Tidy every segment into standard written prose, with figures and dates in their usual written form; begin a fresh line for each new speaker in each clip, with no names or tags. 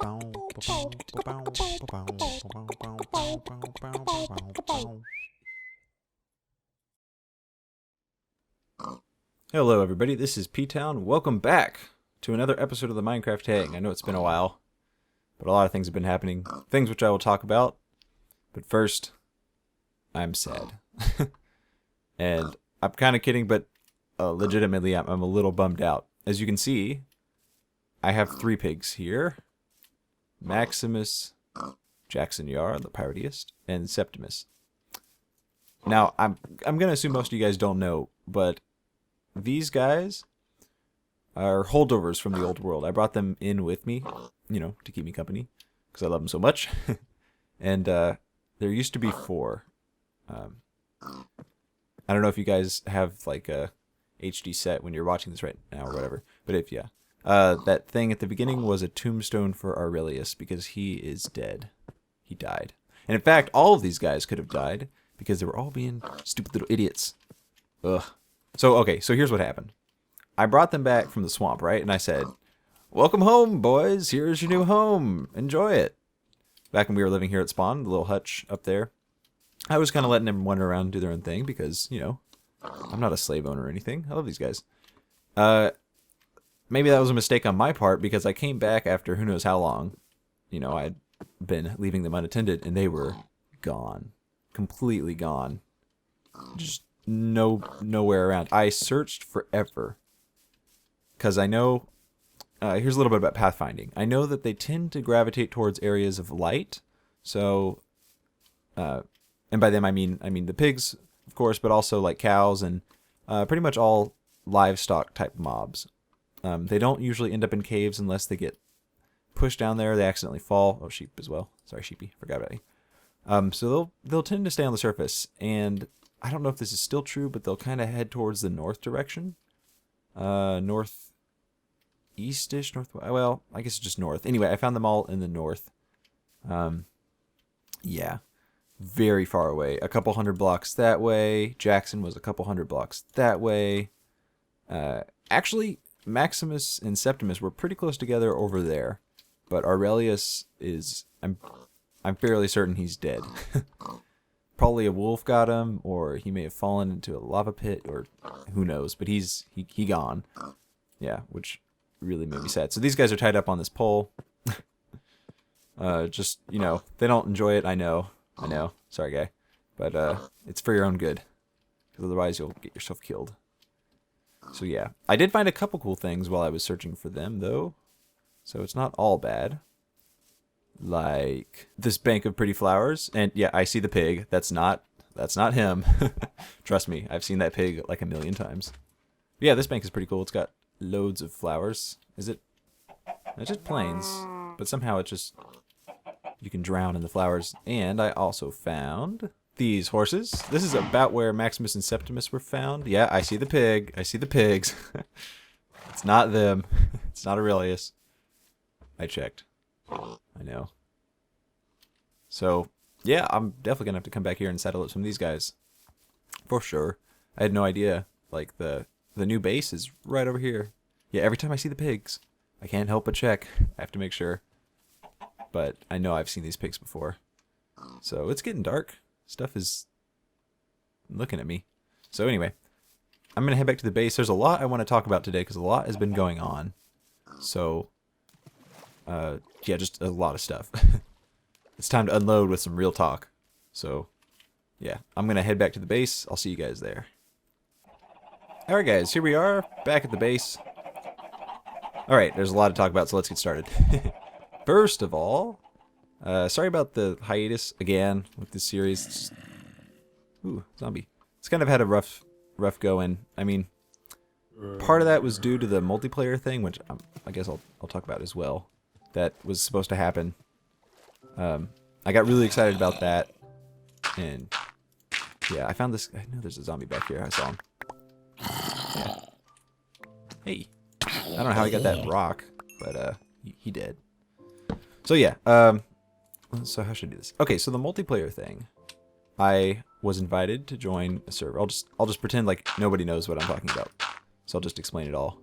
Hello everybody, this is P-Town. Welcome back to another episode of the Minecraft Hang. I know it's been a while, but a lot of things have been happening. Things which I will talk about. But first, I'm sad. And I'm kind of kidding, but legitimately I'm a little bummed out. As you can see, I have 3 pigs here. Maximus, Jackson Yar, the Pirateist, and Septimus. Now, I'm going to assume most of you guys don't know, but these guys are holdovers from the old world. I brought them in with me, you know, to keep me company, because I love them so much. And there used to be 4. I don't know if you guys have like a HD set when you're watching this right now or whatever, but if yeah. That thing at the beginning was a tombstone for Aurelius because he is dead. He died. And in fact, all of these guys could have died because they were all being stupid little idiots. Ugh. So, okay, so here's what happened. I brought them back from the swamp, right? And I said, "Welcome home, boys. Here's your new home. Enjoy it." Back when we were living here at Spawn, the little hutch up there, I was kind of letting them wander around and do their own thing because, you know, I'm not a slave owner or anything. I love these guys. Maybe that was a mistake on my part because I came back after who knows how long. You know, I'd been leaving them unattended and they were gone. Completely gone. Just nowhere around. I searched forever. Because I know, here's a little bit about pathfinding. I know that they tend to gravitate towards areas of light. So, and by them I mean the pigs, of course, but also like cows and pretty much all livestock type mobs. They don't usually end up in caves unless they get pushed down there. They accidentally fall. Oh, sheep as well. Sorry, sheepy. Forgot about you. So they'll tend to stay on the surface, and I don't know if this is still true, but they'll kind of head towards the north direction. Northeast-ish, well, I guess it's just north. Anyway, I found them all in the north. Yeah, very far away. A couple hundred blocks that way. Jackson was a couple hundred blocks that way. Actually, Maximus and Septimus were pretty close together over there, but Aurelius is, I'm fairly certain he's dead. Probably a wolf got him, or he may have fallen into a lava pit, or who knows, but he gone. Yeah, which really made me sad. So these guys are tied up on this pole. Just, you know, they don't enjoy it, I know. Sorry, guy. But it's for your own good, because otherwise you'll get yourself killed. So yeah, I did find a couple cool things while I was searching for them, though. So it's not all bad. Like this bank of pretty flowers, and yeah, I see the pig. That's not him. Trust me, I've seen that pig like a million times. But yeah, this bank is pretty cool. It's got loads of flowers. Is it? It's just plains, but somehow it just, you can drown in the flowers. And I also found these horses. This is about where Maximus and Septimus were found. Yeah, I see the pig. I see the pigs. It's not them. It's not Aurelius. I checked. I know. So, yeah, I'm definitely going to have to come back here and settle up some of these guys. For sure. I had no idea. Like, the new base is right over here. Yeah, every time I see the pigs, I can't help but check. I have to make sure. But I know I've seen these pigs before. So, it's getting dark. Stuff is looking at me. So, anyway, I'm going to head back to the base. There's a lot I want to talk about today because a lot has been going on. So, yeah, just a lot of stuff. It's time to unload with some real talk. So, yeah, I'm going to head back to the base. I'll see you guys there. Alright guys, here we are, back at the base. Alright, there's a lot to talk about, so let's get started. First of all, sorry about the hiatus again with this series. Ooh, zombie. It's kind of had a rough going. I mean, part of that was due to the multiplayer thing, which I guess I'll talk about as well. That was supposed to happen. I got really excited about that, and yeah, I found this. I know there's a zombie back here. I saw him. Yeah. Hey, I don't know how he got that rock, but he did. So yeah. So how should I do this? Okay, so the multiplayer thing. I was invited to join a server. I'll just pretend like nobody knows what I'm talking about. So I'll just explain it all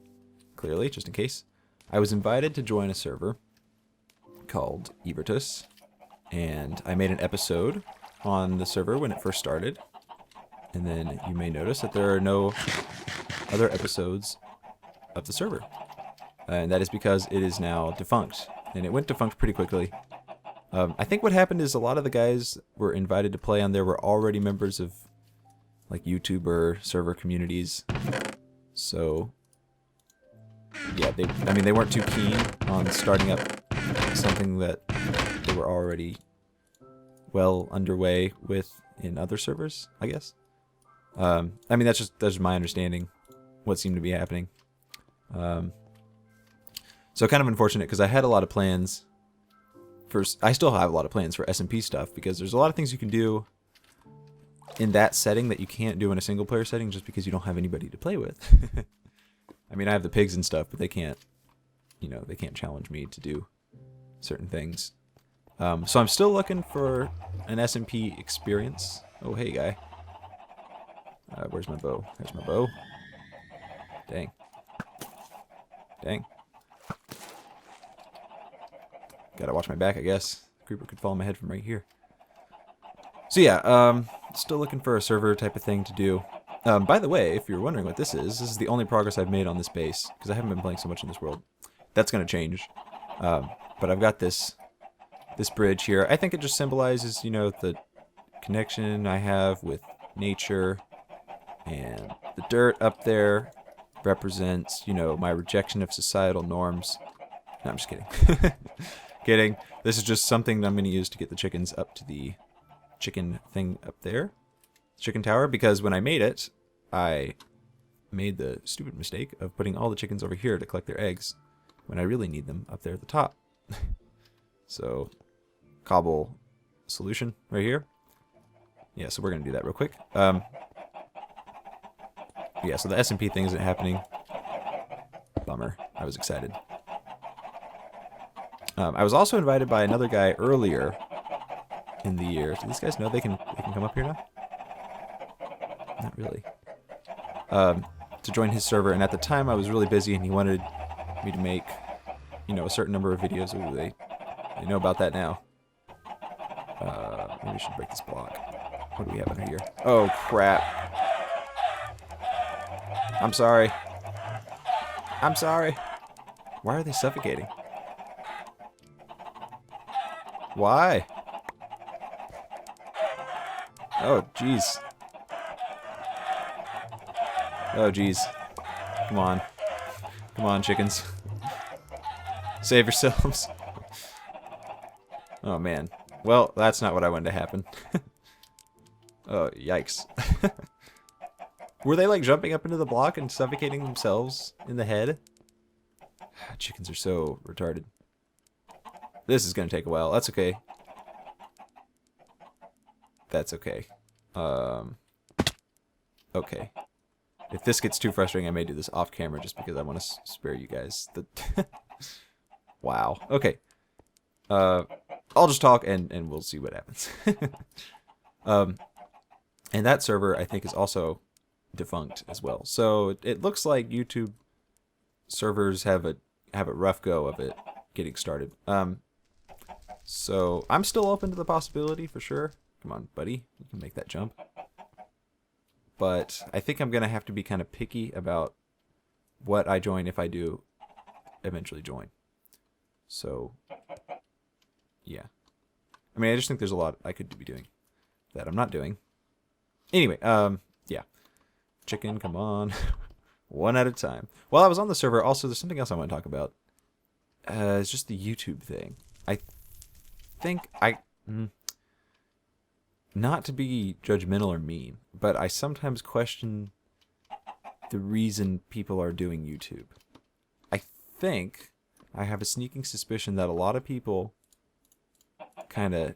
clearly, just in case. I was invited to join a server called Evertus, and I made an episode on the server when it first started, and then you may notice that there are no other episodes of the server, and that is because it is now defunct, and it went defunct pretty quickly. I think what happened is a lot of the guys were invited to play on there were already members of like YouTuber server communities, so yeah, they weren't too keen on starting up something that they were already well underway with in other servers, I guess. I mean, that's my understanding what seemed to be happening. So kind of unfortunate, because I had a lot of plans I still have a lot of plans for SMP stuff, because there's a lot of things you can do in that setting that you can't do in a single player setting just because you don't have anybody to play with. I mean, I have the pigs and stuff, but they can't, they can't challenge me to do certain things. So I'm still looking for an SMP experience. Oh, hey, guy. Where's my bow? There's my bow. Dang. Dang. Gotta watch my back, I guess. Creeper could fall on my head from right here. So yeah, still looking for a server type of thing to do. By the way, if you're wondering what this is the only progress I've made on this base, because I haven't been playing so much in this world. That's gonna change. But I've got this bridge here. I think it just symbolizes, the connection I have with nature, and the dirt up there represents, my rejection of societal norms. No, I'm just kidding. Kidding. This is just something that I'm going to use to get the chickens up to the chicken thing up there. Chicken tower, because when I made it, I made the stupid mistake of putting all the chickens over here to collect their eggs when I really need them up there at the top. So, cobble solution right here. Yeah, so we're going to do that real quick. Yeah, so the SMP thing isn't happening. Bummer. I was excited. I was also invited by another guy earlier in the year. Do these guys know they can come up here now? Not really. To join his server, and at the time I was really busy, and he wanted me to make, a certain number of videos. Ooh, they know about that now. Maybe we should break this block. What do we have under here? Oh crap! I'm sorry. I'm sorry. Why are they suffocating? Why? Oh, jeez. Oh, jeez. Come on. Come on, chickens. Save yourselves. Oh, man. Well, that's not what I wanted to happen. Oh, yikes. Were they, like, jumping up into the block and suffocating themselves in the head? Chickens are so retarded. This is gonna take a while. That's okay. That's okay. Okay. If this gets too frustrating, I may do this off camera just because I want to spare you guys. Wow. Okay. I'll just talk and we'll see what happens. And that server, I think, is also defunct as well. So it looks like YouTube servers have a rough go of it getting started. So I'm still open to the possibility for sure. Come on, buddy, you can make that jump. But I think I'm gonna have to be kind of picky about what I join if I do eventually join. So yeah, I mean, I just think there's a lot I could be doing that I'm not doing. Anyway, yeah, chicken, come on. One at a time. While I was on the server, also, there's something else I want to talk about. It's just the YouTube thing. I think not to be judgmental or mean, but I sometimes question the reason people are doing YouTube. I think I have a sneaking suspicion that a lot of people kind of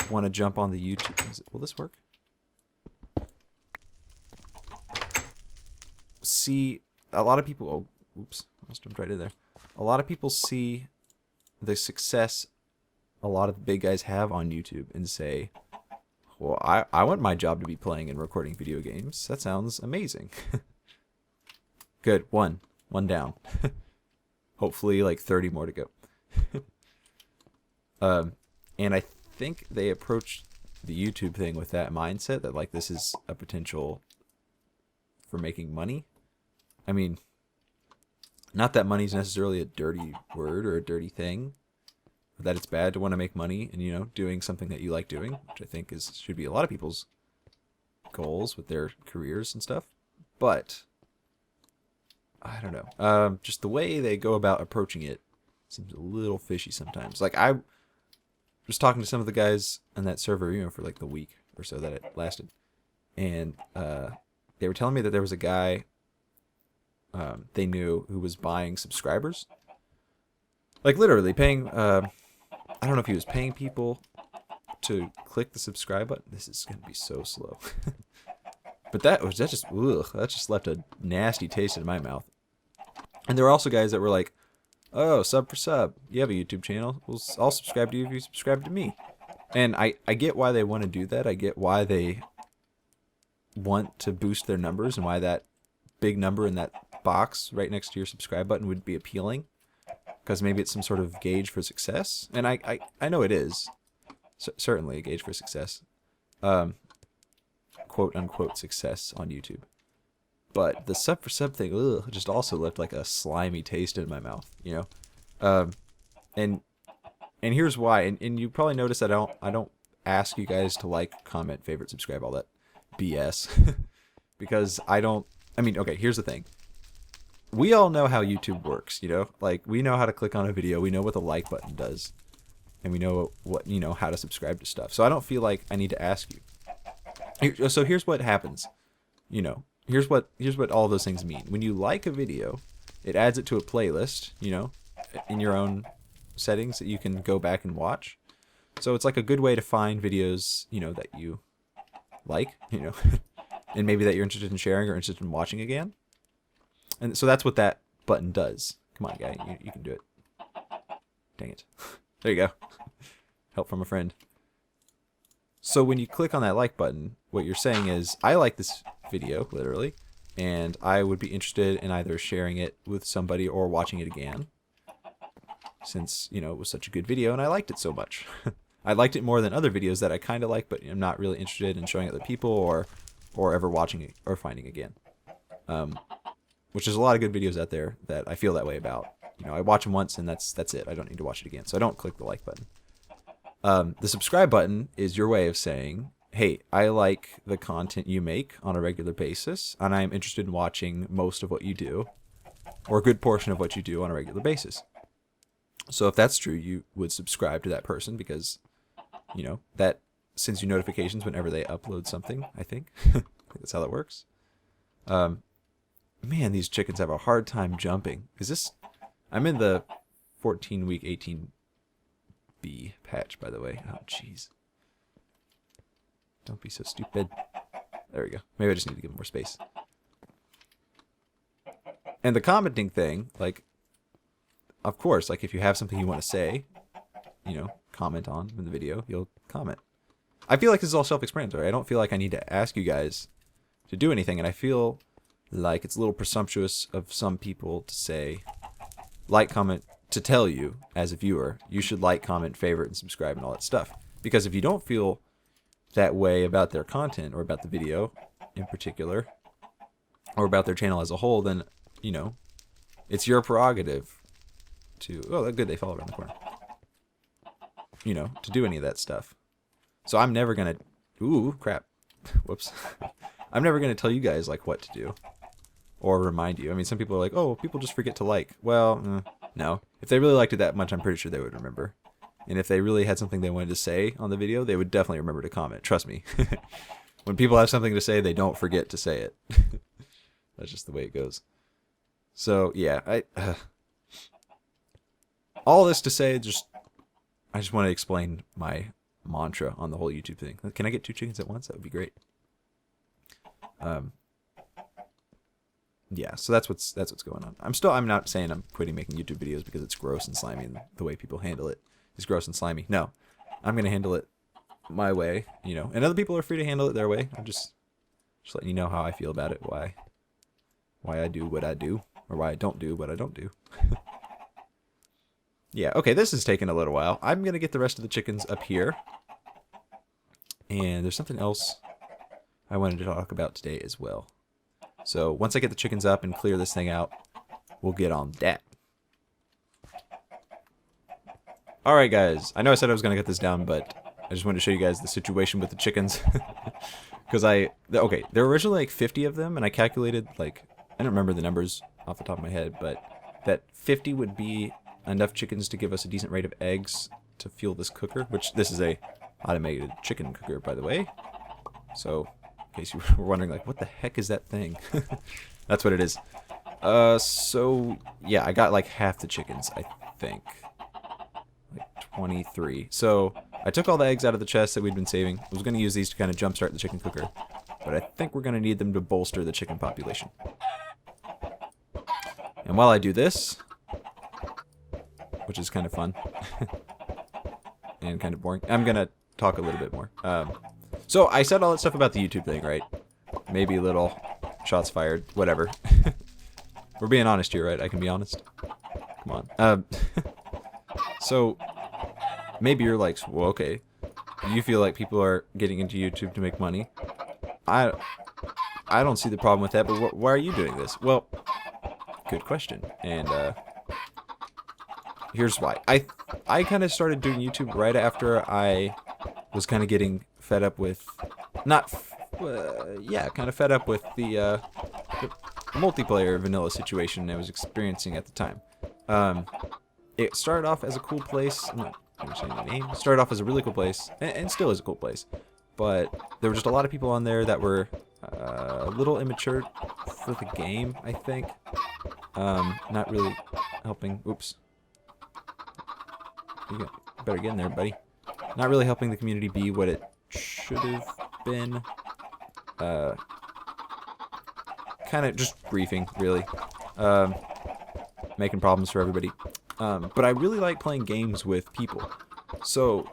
want to jump on the YouTube. Will this work? See, a lot of people, oh, oops, almost jumped right in there. A lot of people see the success a lot of the big guys have on YouTube and say, well, I want my job to be playing and recording video games. That sounds amazing. Good, one down. Hopefully like 30 more to go. And I think they approached the YouTube thing with that mindset that like this is a potential for making money. I mean, not that money's necessarily a dirty word or a dirty thing, but that it's bad to want to make money and, you know, doing something that you like doing, which I think should be a lot of people's goals with their careers and stuff. But I don't know. Just the way they go about approaching it seems a little fishy sometimes. Like I was talking to some of the guys on that server, you know, for like the week or so that it lasted, and they were telling me that there was a guy they knew who was buying subscribers, like literally paying. I don't know if he was paying people to click the subscribe button. This is gonna be so slow. But that just left a nasty taste in my mouth. And there were also guys that were like, "Oh, sub for sub. You have a YouTube channel. Well, I'll subscribe to you if you subscribe to me." And I get why they want to do that. I get why they want to boost their numbers and why that big number in that box right next to your subscribe button would be appealing. Because maybe it's some sort of gauge for success. And I know it is. Certainly a gauge for success. Quote unquote success on YouTube. But the sub for sub thing, just also left like a slimy taste in my mouth, you know. And here's why. And you probably noticed that I don't ask you guys to like, comment, favorite, subscribe, all that BS, because I don't. I mean, okay. Here's the thing. We all know how YouTube works, you know. Like we know how to click on a video. We know what the like button does, and we know what you know how to subscribe to stuff. So I don't feel like I need to ask you. So here's what happens, you know. Here's what all those things mean. When you like a video, it adds it to a playlist, you know, in your own settings that you can go back and watch. So it's like a good way to find videos, you know, that you like, you know, and maybe that you're interested in sharing or interested in watching again. And so that's what that button does. Come on, guy, you can do it. Dang it. There you go. Help from a friend. So when you click on that like button, what you're saying is, I like this video, literally, and I would be interested in either sharing it with somebody or watching it again, since, you know, it was such a good video and I liked it so much. I liked it more than other videos that I kind of like, but I'm not really interested in showing other people or ever watching it or finding again. Which is a lot of good videos out there that I feel that way about. You know, I watch them once and that's it. I don't need to watch it again, so I don't click the like button. The subscribe button is your way of saying, hey, I like the content you make on a regular basis, and I'm interested in watching most of what you do, or a good portion of what you do on a regular basis. So if that's true, you would subscribe to that person because, you know, that sends you notifications whenever they upload something, I think. That's how that works. Man, these chickens have a hard time jumping. I'm in the 14-week 18 patch, by the way. Oh, jeez. Don't be so stupid. There we go. Maybe I just need to give them more space. And the commenting thing, like, of course, like if you have something you want to say, you know, comment on in the video, you'll comment. I feel like this is all self-explanatory. I don't feel like I need to ask you guys to do anything, and I feel like it's a little presumptuous of some people to say, like, comment, to tell you, as a viewer, you should like, comment, favorite, and subscribe, and all that stuff. Because if you don't feel that way about their content, or about the video in particular, or about their channel as a whole, then, you know, it's your prerogative to, oh, good, they fell around the corner, you know, to do any of that stuff. So I'm never gonna, ooh, crap, whoops. I'm never gonna tell you guys, like, what to do, or remind you. I mean, some people are like, oh, people just forget to like. Well, no. If they really liked it that much, I'm pretty sure they would remember. And if they really had something they wanted to say on the video, they would definitely remember to comment. Trust me. When people have something to say, they don't forget to say it. That's just the way it goes. So, yeah, all this to say, I just want to explain my mantra on the whole YouTube thing. Can I get 2 chickens at once? That would be great. Yeah, so that's what's going on. I'm not saying I'm quitting making YouTube videos because it's gross and slimy and the way people handle it is gross and slimy. No, I'm gonna handle it my way, you know, and other people are free to handle it their way. I'm just letting you know how I feel about it, why I do what I do, or why I don't do what I don't do. Yeah, okay, this is taking a little while. I'm going to get the rest of the chickens up here. And there's something else I wanted to talk about today as well. So once I get the chickens up and clear this thing out, we'll get on that. Alright guys, I know I said I was going to get this down, but I just wanted to show you guys the situation with the chickens. Because okay, there were originally like 50 of them, and I calculated, like, I don't remember the numbers off the top of my head, but that 50 would be enough chickens to give us a decent rate of eggs to fuel this cooker, which this is a automated chicken cooker, by the way. So, in case you were wondering, like, what the heck is that thing? That's what it is. So, yeah, I got like half the chickens, I think. Like 23. So, I took all the eggs out of the chest that we'd been saving. I was going to use these to kind of jumpstart the chicken cooker, but I think we're going to need them to bolster the chicken population. And while I do this, which is kind of fun and kind of boring, I'm going to talk a little bit more. So I said all that stuff about the YouTube thing, right? Maybe a little shots fired, whatever. We're being honest here, right? I can be honest. Come on. So maybe you're like, well, okay, you feel like people are getting into YouTube to make money. I don't see the problem with that, but why are you doing this? Well, good question. And here's why. I kind of started doing YouTube right after I was kind of getting fed up with, yeah, kind of fed up with the multiplayer vanilla situation I was experiencing at the time. It started off as a cool place. I'm not saying the name. It started off as a really cool place, and still is a cool place. But there were just a lot of people on there that were a little immature for the game, I think. Not really helping. Oops. You better get in there, buddy. Not really helping the community be what it should have been. Kind of just griefing, really. Making problems for everybody. But I really like playing games with people. So,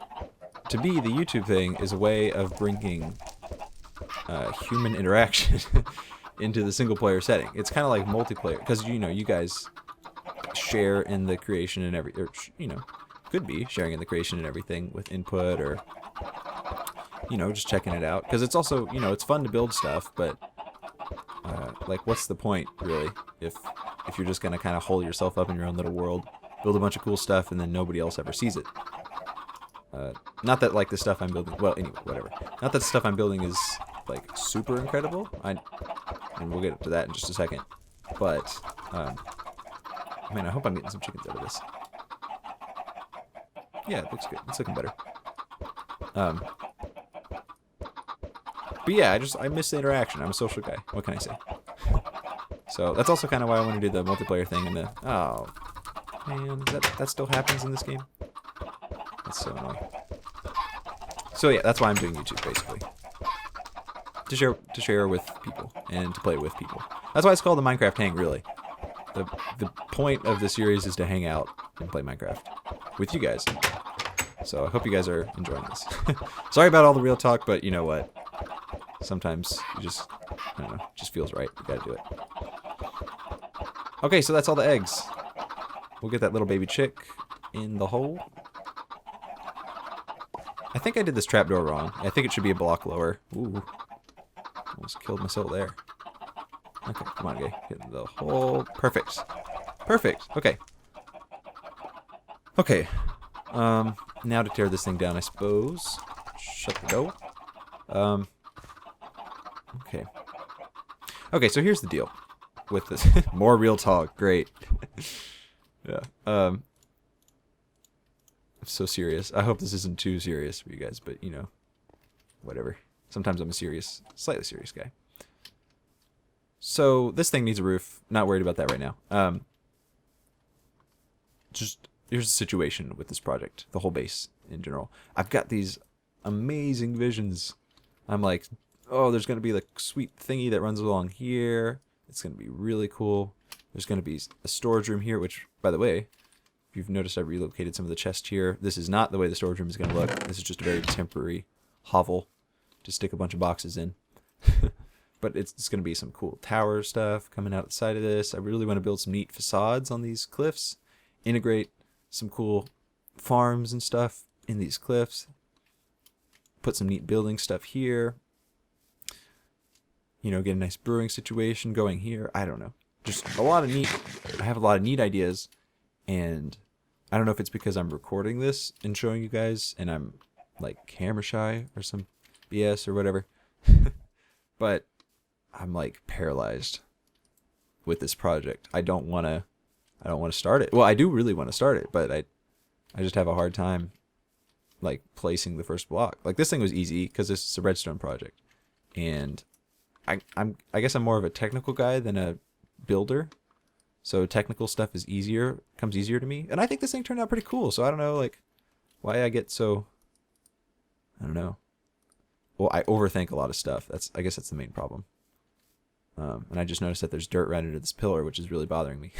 to me, the YouTube thing is a way of bringing human interaction into the single-player setting. It's kind of like multiplayer, because, you know, you guys share in the creation and or, you know, could be sharing in the creation and everything with input or, you know, just checking it out. Because it's also, you know, it's fun to build stuff, but, like, what's the point, really, if you're just going to kind of hole yourself up in your own little world, build a bunch of cool stuff, and then nobody else ever sees it. Not that, like, the stuff I'm building... Well, anyway, whatever. Not that the stuff I'm building is, like, super incredible. And we'll get to that in just a second. But, man, I hope I'm getting some chickens out of this. Yeah, it looks good. It's looking better. But yeah, I miss the interaction. I'm a social guy. What can I say? So, that's also kind of why I want to do the multiplayer thing and the... Oh, man, that still happens in this game? That's so annoying. So yeah, that's why I'm doing YouTube, basically. To share with people and to play with people. That's why it's called the Minecraft Hang, really. The point of the series is to hang out and play Minecraft with you guys. So I hope you guys are enjoying this. Sorry about all the real talk, but you know what? Sometimes you just, I don't know, just feels right. You gotta do it. Okay, so that's all the eggs. We'll get that little baby chick in the hole. I think I did this trapdoor wrong. I think it should be a block lower. Ooh. Almost killed myself there. Okay, come on, guy. Get in the hole. Perfect. Perfect. Okay. Okay. Now to tear this thing down, I suppose. Shut the door. Okay. Okay, so here's the deal with this. More real talk. Great. Yeah. I'm so serious. I hope this isn't too serious for you guys, but you know, whatever. Sometimes I'm a slightly serious guy. So this thing needs a roof. Not worried about that right now. Just here's the situation with this project, the whole base in general. I've got these amazing visions. I'm like, oh, there's gonna be like sweet thingy that runs along here. It's gonna be really cool. There's gonna be a storage room here, which, by the way, if you've noticed, I've relocated some of the chests here. This is not the way the storage room is going to look. This is just a very temporary hovel to stick a bunch of boxes in. But it's going to be some cool tower stuff coming out the side of this. I really want to build some neat facades on these cliffs. Integrate some cool farms and stuff in these cliffs. Put some neat building stuff here. You know, get a nice brewing situation going here. I don't know. Just a lot of neat. I have a lot of neat ideas, and I don't know if it's because I'm recording this and showing you guys, and I'm like camera shy or some BS or whatever. But I'm like paralyzed with this project. I don't want to start it. Well, I do really want to start it, but I just have a hard time like placing the first block. Like this thing was easy because this is a redstone project, and I guess I'm more of a technical guy than a builder, so technical stuff is comes easier to me, and I think this thing turned out pretty cool. So I don't know like why I get so, I don't know. Well, I overthink a lot of stuff. I guess that's the main problem. And I just noticed that there's dirt right under this pillar, which is really bothering me.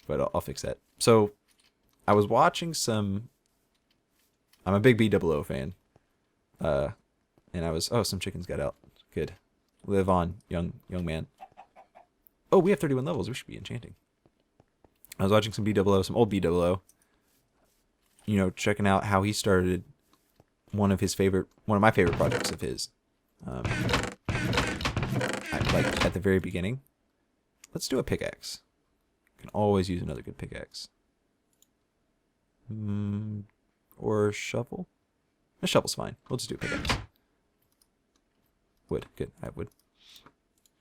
But I'll fix that. So I was watching some. I'm a big BOO fan. And I was. Oh, some chickens got out. Good. Live on, young man. Oh, we have 31 levels. We should be enchanting. I was watching some BOO, some old BOO. You know, checking out how he started one of my favorite projects of his. Like at the very beginning. Let's do a pickaxe. Can always use another good pickaxe. Or shovel. A shovel's fine. We'll just do a pickaxe. Wood. Good. I have wood.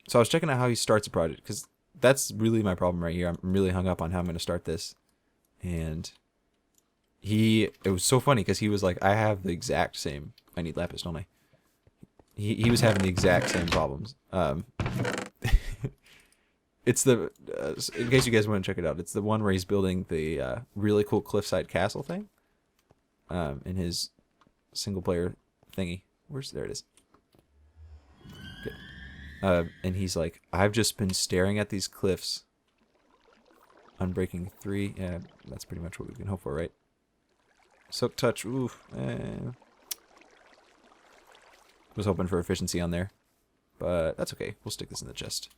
So I was checking out how he starts a project, because that's really my problem right here. I'm really hung up on how I'm going to start this. And it was so funny because he was like, I have the exact same. I need lapis, don't I? He was having the exact same problems. It's the in case you guys want to check it out, it's the one where he's building the really cool cliffside castle thing. In his single player thingy. There it is. Good. And he's like, I've just been staring at these cliffs. Unbreaking 3. Yeah, that's pretty much what we can hope for, right? Silk touch. Ooh. Was hoping for efficiency on there, but that's okay. We'll stick this in the chest.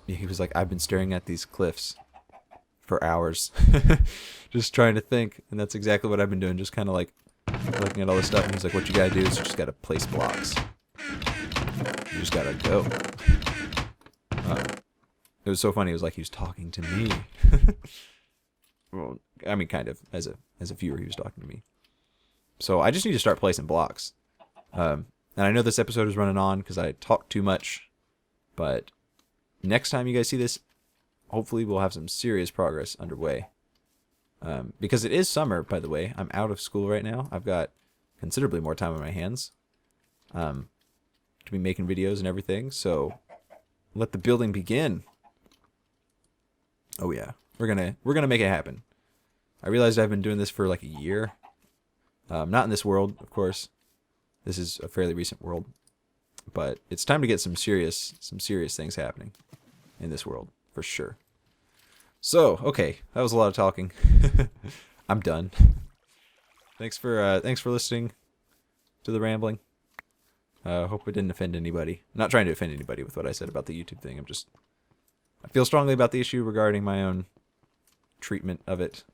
He was like, I've been staring at these cliffs for hours, just trying to think, and that's exactly what I've been doing. Just kind of like looking at all this stuff, and he's like, what you gotta do is you just gotta place blocks. You just gotta go. It was so funny. It was like he was talking to me. Well, I mean, kind of as a viewer, he was talking to me. So I just need to start placing blocks. And I know this episode is running on because I talk too much. But next time you guys see this, hopefully we'll have some serious progress underway. Because it is summer, by the way. I'm out of school right now. I've got considerably more time on my hands to be making videos and everything. So let the building begin. Oh yeah, we're gonna make it happen. I realized I've been doing this for like a year. Not in this world, of course. This is a fairly recent world, but it's time to get some serious things happening in this world for sure. So, okay, that was a lot of talking. I'm done. Thanks for listening to the rambling. Hope it didn't offend anybody. I'm not trying to offend anybody with what I said about the YouTube thing. I feel strongly about the issue regarding my own treatment of it.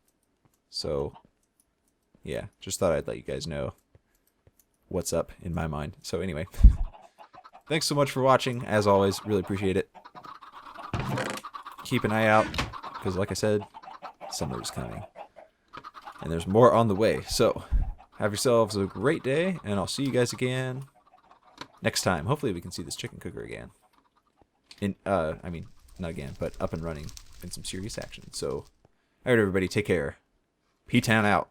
So, yeah, just thought I'd let you guys know what's up in my mind. So anyway, thanks so much for watching. As always, really appreciate it. Keep an eye out, because like I said, summer is coming. And there's more on the way. So, have yourselves a great day, and I'll see you guys again next time. Hopefully we can see this chicken cooker again. I mean, not again, but up and running in some serious action. So, alright everybody, take care. P-Town out.